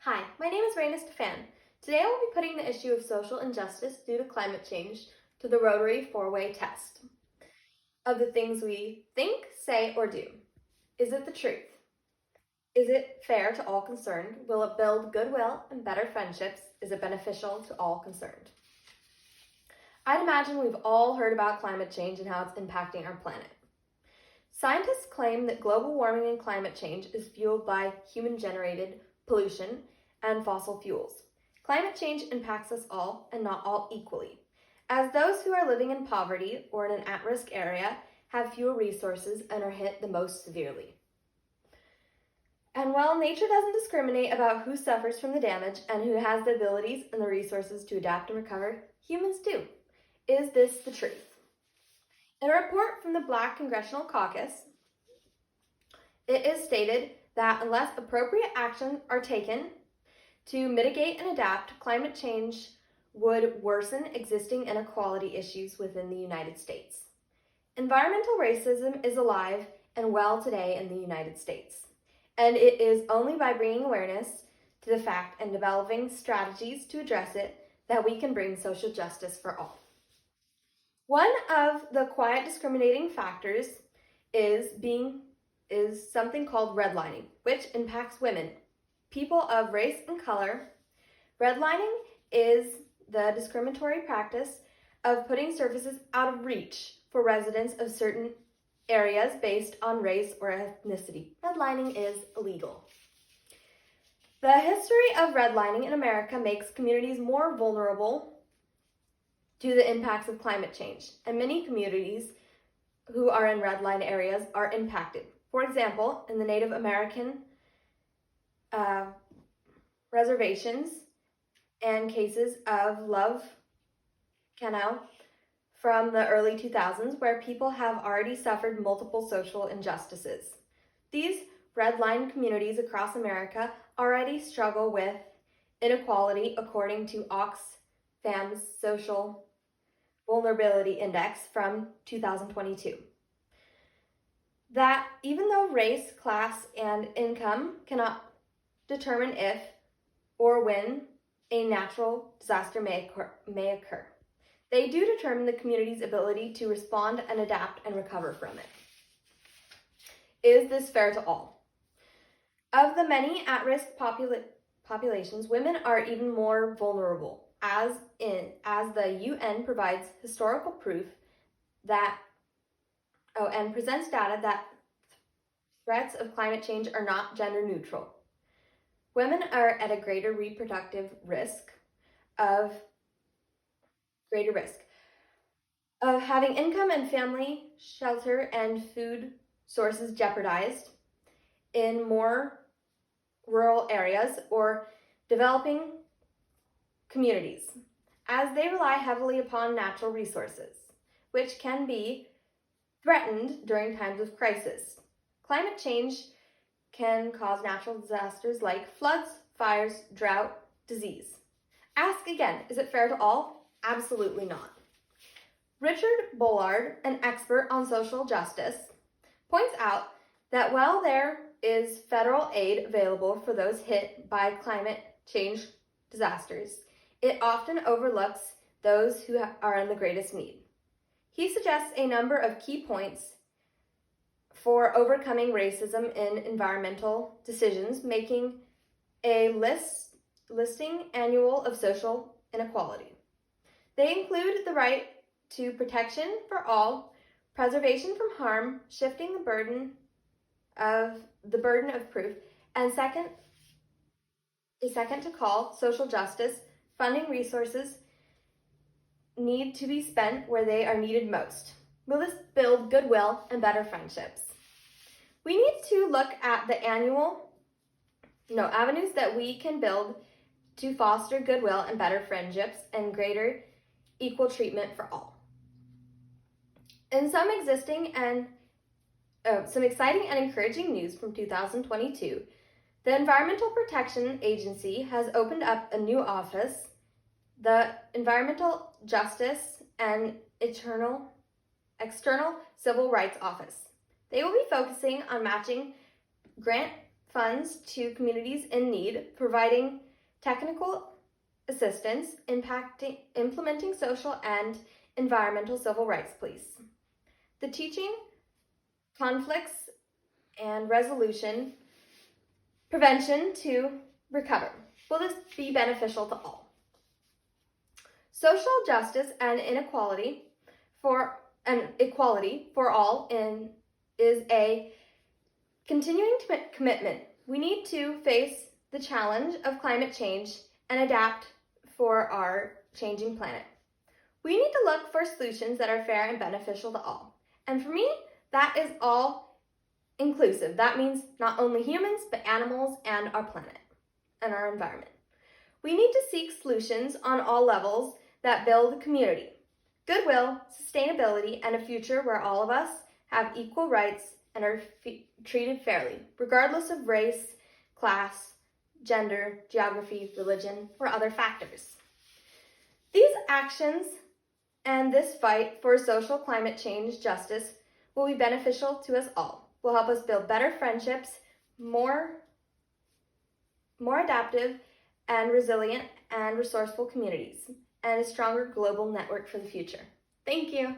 Hi, my name is Rayna Stephan. Today I will be putting the issue of social injustice due to climate change to the Rotary four-way test of the things we think, say, or do. Is it the truth? Is it fair to all concerned? Will it build goodwill and better friendships? Is it beneficial to all concerned? I'd imagine we've all heard about climate change and how it's impacting our planet. Scientists claim that global warming and climate change is fueled by human-generated pollution and fossil fuels. Climate change impacts us all, and not all equally, as those who are living in poverty or in an at-risk area have fewer resources and are hit the most severely. And while nature doesn't discriminate about who suffers from the damage and who has the abilities and the resources to adapt and recover, humans do. Is this the truth? In a report from the Black Congressional Caucus, it is stated that unless appropriate actions are taken to mitigate and adapt, climate change would worsen existing inequality issues within the United States. Environmental racism is alive and well today in the United States, and it is only by bringing awareness to the fact and developing strategies to address it that we can bring social justice for all. One of the quiet discriminating factors is something called redlining, which impacts women, people of race and color. Redlining is the discriminatory practice of putting services out of reach for residents of certain areas based on race or ethnicity. Redlining is illegal. The history of redlining in America makes communities more vulnerable to the impacts of climate change, and many communities who are in redline areas are impacted. For example, in the Native American reservations and cases of Love Canal from the early 2000s, where people have already suffered multiple social injustices. These redline communities across America already struggle with inequality according to Oxfam's Social Vulnerability Index from 2022. That even though race, class, and income cannot determine if or when a natural disaster may occur, they do determine the community's ability to respond and adapt and recover from it. Is this fair to all? Of the many at-risk populations, women are even more vulnerable, as the UN provides historical proof that and presents data that threats of climate change are not gender neutral. Women are at a greater reproductive risk of having income and family, shelter, and food sources jeopardized in more rural areas or developing communities, as they rely heavily upon natural resources, which can be threatened during times of crisis. Climate change can cause natural disasters like floods, fires, drought, disease. Ask again, is it fair to all? Absolutely not. Richard Bullard, an expert on social justice, points out that while there is federal aid available for those hit by climate change disasters, it often overlooks those who are in the greatest need. He suggests a number of key points for overcoming racism in environmental decisions, making a listing annual of social inequality. They include the right to protection for all, preservation from harm, shifting the burden of proof, and second to call, social justice, funding resources need to be spent where they are needed most. Will this build goodwill and better friendships? We need to look at the avenues that we can build to foster goodwill and better friendships and greater equal treatment for all. In some exciting and encouraging news from 2022, the Environmental Protection Agency has opened up a new office, the Environmental Justice and External Civil Rights Office. They will be focusing on matching grant funds to communities in need, providing technical assistance, implementing social and environmental civil rights police. The teaching conflicts and resolution, prevention to recover. Will this be beneficial to all? Social justice and equality for all is a continuing commitment. We need to face the challenge of climate change and adapt for our changing planet. We need to look for solutions that are fair and beneficial to all. And for me, that is all inclusive. That means not only humans, but animals and our planet and our environment. We need to seek solutions on all levels that build community, goodwill, sustainability, and a future where all of us have equal rights and are treated fairly, regardless of race, class, gender, geography, religion, or other factors. These actions and this fight for social climate change justice will be beneficial to us all, will help us build better friendships, more adaptive and resilient and resourceful communities, and a stronger global network for the future. Thank you.